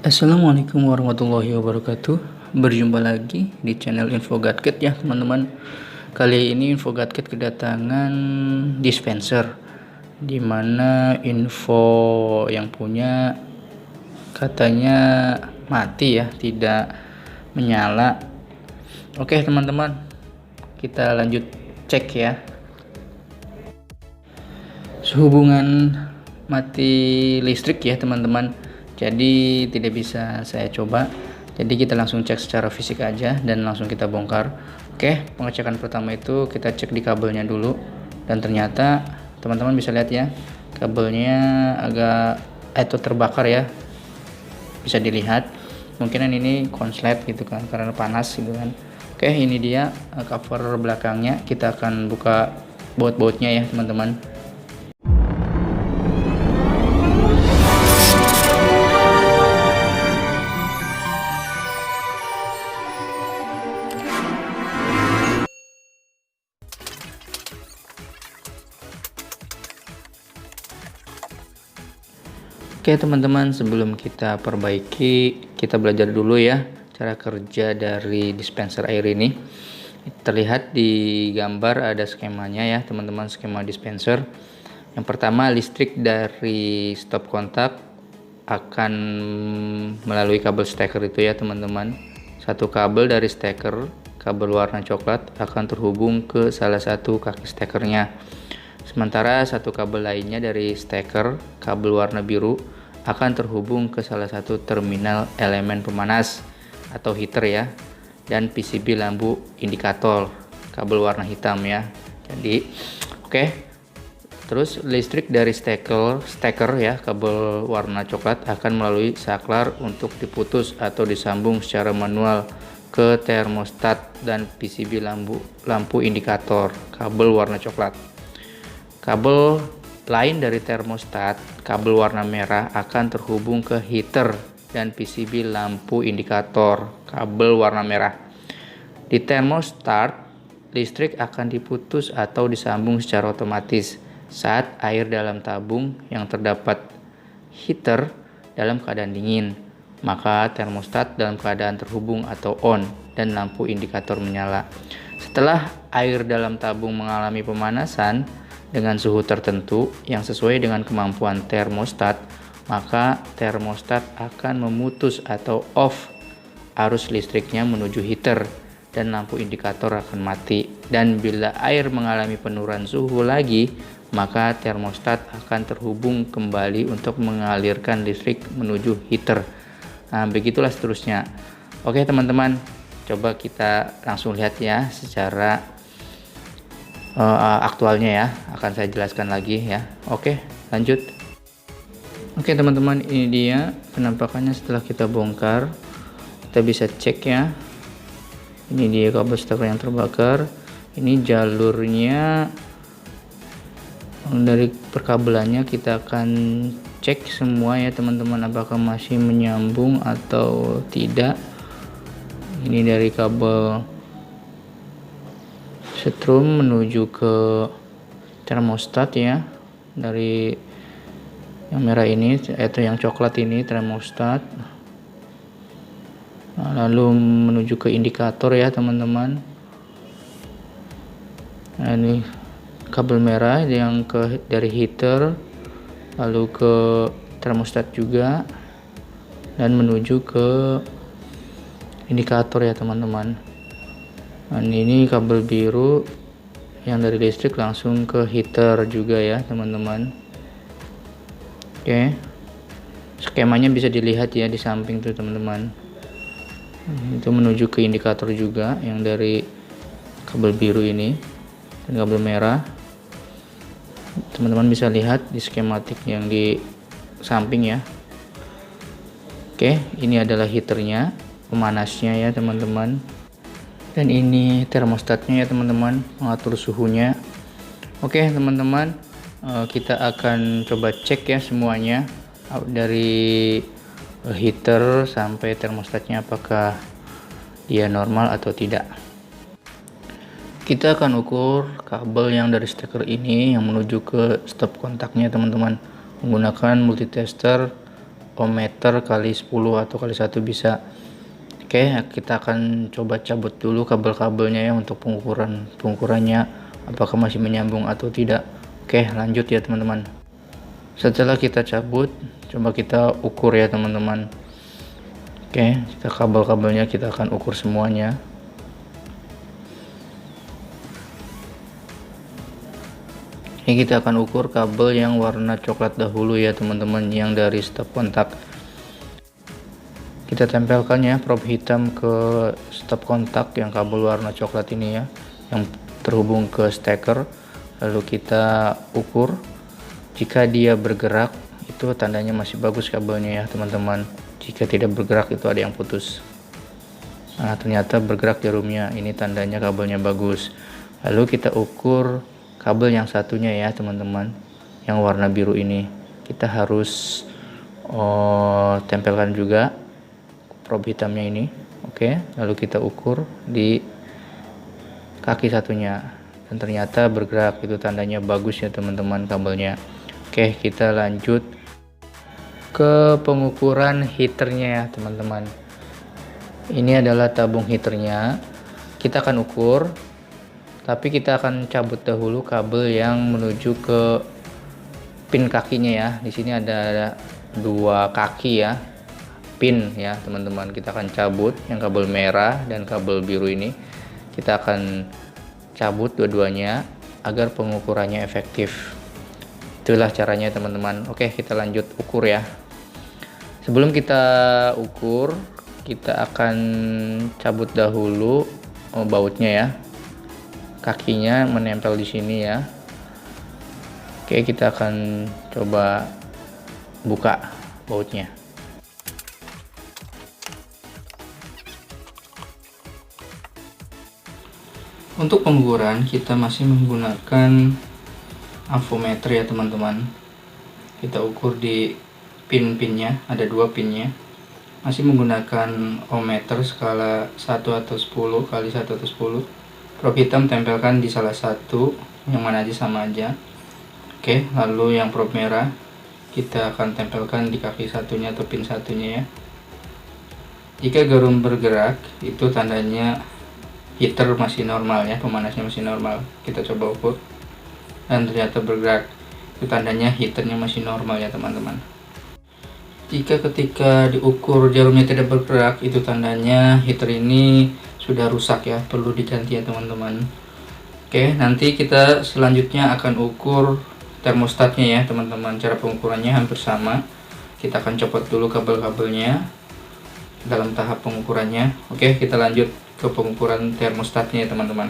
Assalamualaikum warahmatullahi wabarakatuh. Berjumpa lagi di channel Info Gadget ya teman-teman. Kali ini Info Gadget kedatangan dispenser, dimana info yang punya katanya mati ya, tidak menyala. Oke teman-teman, kita lanjut cek ya. Sehubungan mati listrik ya teman-teman, jadi tidak bisa saya coba, jadi kita langsung cek secara fisik aja dan langsung kita bongkar. Oke, pengecekan pertama itu kita cek di kabelnya dulu, dan ternyata teman-teman bisa lihat ya, kabelnya agak terbakar ya, bisa dilihat. Mungkinan ini konslet gitu kan, karena panas gitu kan. Oke, ini dia cover belakangnya. Kita akan buka baut-bautnya ya teman-teman. Oke teman-teman, sebelum kita perbaiki, kita belajar dulu ya cara kerja dari dispenser air ini. Terlihat di gambar ada skemanya ya teman-teman, skema dispenser. Yang pertama, listrik dari stop kontak akan melalui kabel steker itu ya teman-teman. Satu kabel dari steker, kabel warna coklat, akan terhubung ke salah satu kaki stekernya. Sementara satu kabel lainnya dari steker, kabel warna biru, akan terhubung ke salah satu terminal elemen pemanas atau heater ya, dan PCB lampu indikator, kabel warna hitam ya. Jadi oke. Terus listrik dari steker ya, kabel warna coklat, akan melalui saklar untuk diputus atau disambung secara manual ke termostat dan PCB lampu indikator, kabel warna coklat. Kabel lain dari termostat, kabel warna merah, akan terhubung ke heater dan PCB lampu indikator, kabel warna merah. Di termostat, listrik akan diputus atau disambung secara otomatis saat air dalam tabung yang terdapat heater dalam keadaan dingin. Maka termostat dalam keadaan terhubung atau on dan lampu indikator menyala. Setelah air dalam tabung mengalami pemanasan dengan suhu tertentu yang sesuai dengan kemampuan termostat, maka termostat akan memutus atau off arus listriknya menuju heater dan lampu indikator akan mati. Dan bila air mengalami penurunan suhu lagi, maka termostat akan terhubung kembali untuk mengalirkan listrik menuju heater. Nah, begitulah seterusnya. Oke teman-teman, coba kita langsung lihat ya secara aktualnya ya, akan saya jelaskan lagi ya. Oke, lanjut. Oke teman-teman, ini dia penampakannya setelah kita bongkar. Kita bisa cek ya, ini dia kabel steker yang terbakar. Ini jalurnya dari perkabelannya, kita akan cek semua ya teman-teman, apakah masih menyambung atau tidak. Ini dari kabel setrum menuju ke termostat ya, dari yang merah ini atau yang coklat ini termostat, lalu menuju ke indikator ya teman-teman. Nah, ini kabel merah yang dari heater lalu ke termostat juga dan menuju ke indikator ya teman-teman. Nah, ini kabel biru yang dari listrik langsung ke heater juga ya teman-teman. Oke, skemanya bisa dilihat ya di samping tuh teman-teman. Itu menuju ke indikator juga yang dari kabel biru ini dan kabel merah. Teman-teman bisa lihat di skematik yang di samping ya. Oke, ini adalah heaternya, pemanasnya ya teman-teman. Dan ini termostatnya ya teman-teman, mengatur suhunya. Oke teman-teman, kita akan coba cek ya semuanya, dari heater sampai termostatnya, apakah dia normal atau tidak. Kita akan ukur kabel yang dari steker ini yang menuju ke stop kontaknya teman-teman, menggunakan multitester ohmmeter kali 10 atau kali 1 bisa. Oke, kita akan coba cabut dulu kabel-kabelnya ya untuk pengukurannya apakah masih menyambung atau tidak. Oke, lanjut ya teman-teman. Setelah kita cabut, coba kita ukur ya teman-teman. Oke, kita kabel-kabelnya kita akan ukur semuanya. Ini kita akan ukur kabel yang warna coklat dahulu ya teman-teman, yang dari stop kontak. Kita tempelkan ya probe hitam ke stop kontak yang kabel warna coklat ini ya, yang terhubung ke steker. Lalu kita ukur, jika dia bergerak itu tandanya masih bagus kabelnya ya teman-teman. Jika tidak bergerak itu ada yang putus. Nah, ternyata bergerak jarumnya, ini tandanya kabelnya bagus. Lalu kita ukur kabel yang satunya ya teman-teman, yang warna biru ini. Kita harus tempelkan juga probe hitamnya ini. Oke, lalu kita ukur di kaki satunya, dan ternyata bergerak, itu tandanya bagus ya teman-teman kabelnya. Oke, kita lanjut ke pengukuran heaternya ya teman-teman. Ini adalah tabung heaternya. Kita akan ukur, tapi kita akan cabut dahulu kabel yang menuju ke pin kakinya ya. Di sini ada 2 kaki ya, pin ya teman-teman. Kita akan cabut yang kabel merah dan kabel biru ini. Kita akan cabut dua-duanya agar pengukurannya efektif. Itulah caranya teman-teman. Oke, kita lanjut ukur ya. Sebelum kita ukur, kita akan cabut dahulu bautnya ya. Kakinya menempel di sini ya. Oke, kita akan coba buka bautnya. Untuk pengukuran kita masih menggunakan avometer ya teman-teman. Kita ukur di pin-pinnya, ada 2 pinnya. Masih menggunakan ohmmeter skala 1 atau 10 kali 1 atau 10. Probe hitam tempelkan di salah satu, yang mana aja sama aja. Oke, lalu yang probe merah kita akan tempelkan di kaki satunya atau pin satunya ya. Jika jarum bergerak itu tandanya heater masih normal ya, pemanasnya masih normal. Kita coba ukur, dan ternyata bergerak, itu tandanya heaternya masih normal ya teman-teman. Jika ketika diukur jarumnya tidak bergerak, itu tandanya heater ini sudah rusak ya, perlu diganti ya teman-teman. Oke, nanti kita selanjutnya akan ukur termostatnya ya teman-teman. Cara pengukurannya hampir sama. Kita akan copot dulu kabel-kabelnya dalam tahap pengukurannya. Oke, kita lanjut ke pengukuran termostatnya ya teman-teman.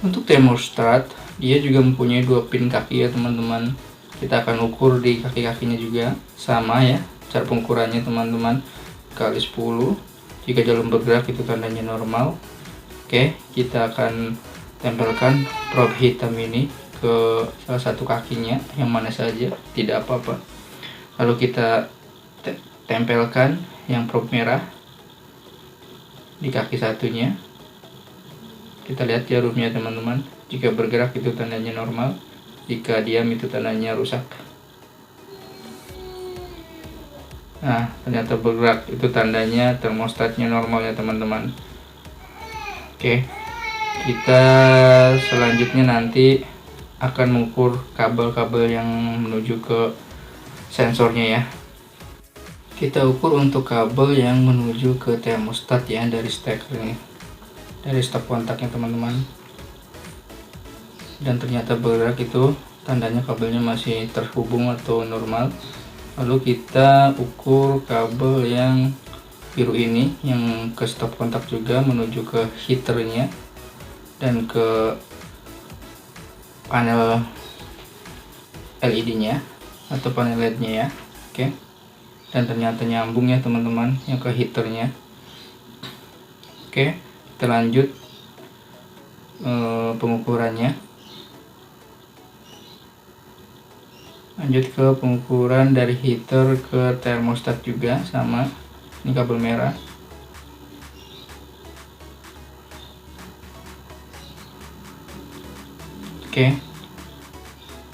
Untuk termostat, dia juga mempunyai 2 pin kaki ya teman-teman. Kita akan ukur di kaki-kakinya juga sama ya. Cara pengukurannya teman-teman, kali 10. Jika jarum bergerak itu tandanya normal. Oke, kita akan tempelkan probe hitam ini ke salah satu kakinya, yang mana saja, tidak apa-apa. Lalu kita tempelkan yang probe merah di kaki satunya. Kita lihat jarumnya teman-teman. Jika bergerak itu tandanya normal, jika diam itu tandanya rusak. Nah, ternyata bergerak, itu tandanya termostatnya normal ya teman-teman. Oke, kita selanjutnya nanti akan mengukur kabel-kabel yang menuju ke sensornya ya. Kita ukur untuk kabel yang menuju ke termostat ya, dari steker ini, dari stop kontaknya teman-teman. Dan ternyata bergerak, itu tandanya kabelnya masih terhubung atau normal. Lalu kita ukur kabel yang biru ini, yang ke stop kontak juga, menuju ke heaternya dan ke panel LED-nya atau panel LED-nya ya. Oke, dan ternyata nyambung ya teman-teman, yang ke heaternya. Oke, kita lanjut pengukurannya. Lanjut ke pengukuran dari heater ke termostat juga sama. Ini kabel merah. Oke,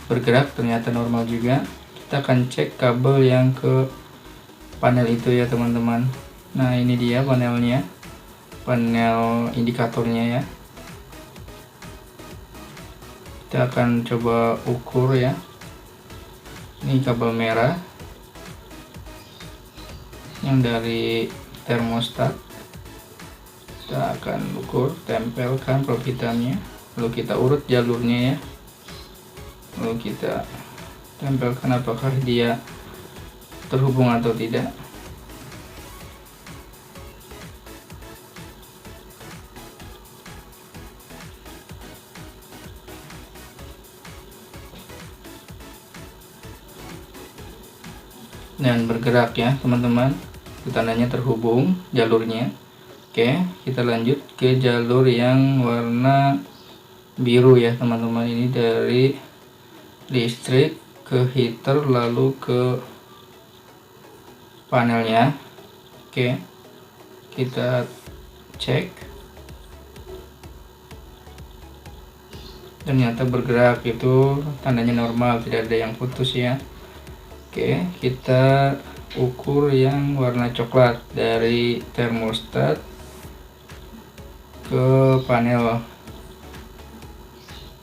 bergerak, ternyata normal juga. kita akan cek kabel yang ke panel itu ya teman-teman. Nah ini dia panelnya, panel indikatornya ya. Kita akan coba ukur ya. Ini kabel merah yang dari termostat. Kita akan ukur, tempelkan probe hitamnya, lalu kita urut jalurnya ya, lalu kita tempelkan apakah dia terhubung atau tidak. Dan bergerak ya teman-teman, tandanya terhubung jalurnya. Oke, kita lanjut ke jalur yang warna biru ya teman-teman. Ini dari listrik ke heater lalu ke panelnya. Oke, kita cek, ternyata bergerak, itu tandanya normal, tidak ada yang putus ya. Oke, kita ukur yang warna coklat dari termostat ke panel.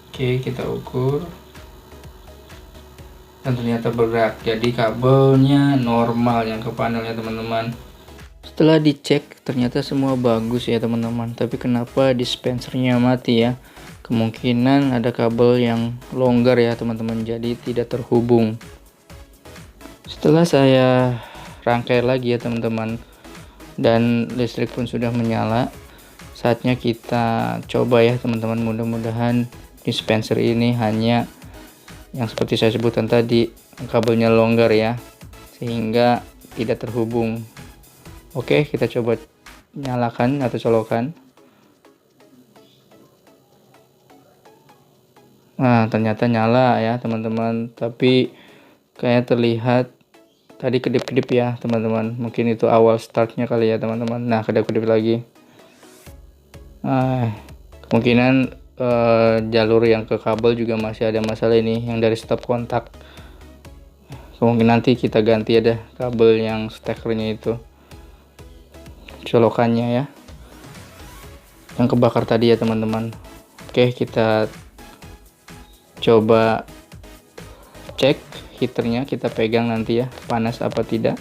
Oke, kita ukur dan ternyata bergerak, jadi kabelnya normal yang ke panelnya teman-teman. Setelah dicek ternyata semua bagus ya teman-teman, tapi kenapa dispensernya mati ya? Kemungkinan ada kabel yang longgar ya teman-teman, jadi tidak terhubung. Setelah saya rangkai lagi ya teman-teman, dan listrik pun sudah menyala, saatnya kita coba ya teman-teman. Mudah-mudahan dispenser ini hanya yang seperti saya sebutkan tadi, kabelnya longgar ya, sehingga tidak terhubung. Oke, kita coba nyalakan atau colokan. Nah ternyata nyala ya teman-teman, tapi kayak terlihat tadi kedip-kedip ya teman-teman. Mungkin itu awal startnya kali ya teman-teman. Nah kedip-kedip lagi. Kemungkinan jalur yang ke kabel juga masih ada masalah ini, yang dari stop kontak. Kemungkinan nanti kita ganti ada kabel yang stekernya itu, colokannya ya, yang kebakar tadi ya teman-teman. Oke, kita coba cek heaternya, kita pegang nanti ya, panas apa tidak.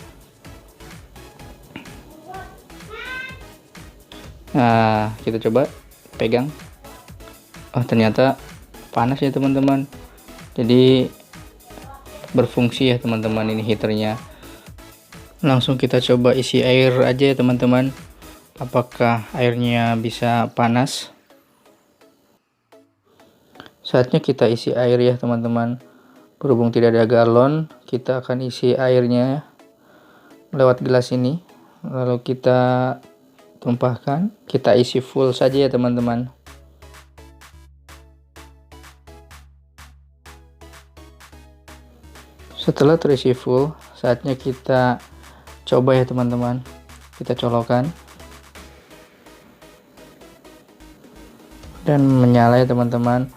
Nah kita coba pegang, oh ternyata panas ya teman-teman, jadi berfungsi ya teman-teman ini heaternya. Langsung kita coba isi air aja ya teman-teman, apakah airnya bisa panas. Saatnya kita isi air ya teman-teman. Berhubung tidak ada galon, kita akan isi airnya lewat gelas ini, lalu kita tumpahkan. Kita isi full saja ya teman-teman. Setelah terisi full, saatnya kita coba ya teman-teman. Kita colokan dan menyala ya teman-teman.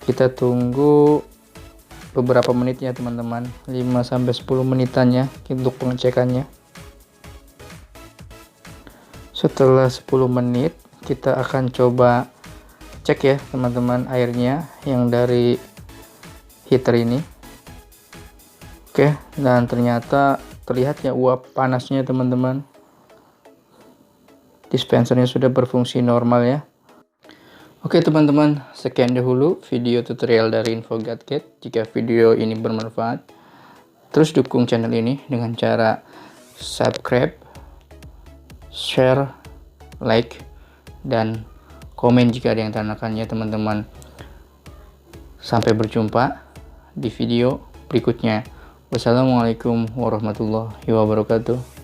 Kita tunggu beberapa menit ya teman-teman, 5-10 menitan ya untuk pengecekannya. Setelah 10 menit kita akan coba cek ya teman-teman airnya yang dari heater ini. Oke, dan ternyata terlihat ya uap panasnya teman-teman. Dispensernya sudah berfungsi normal ya. Oke teman-teman, sekian dahulu video tutorial dari Info Gadget. Jika video ini bermanfaat, terus dukung channel ini dengan cara subscribe, share, like, dan komen jika ada yang tanyakannya teman-teman. Sampai berjumpa di video berikutnya. Wassalamualaikum warahmatullahi wabarakatuh.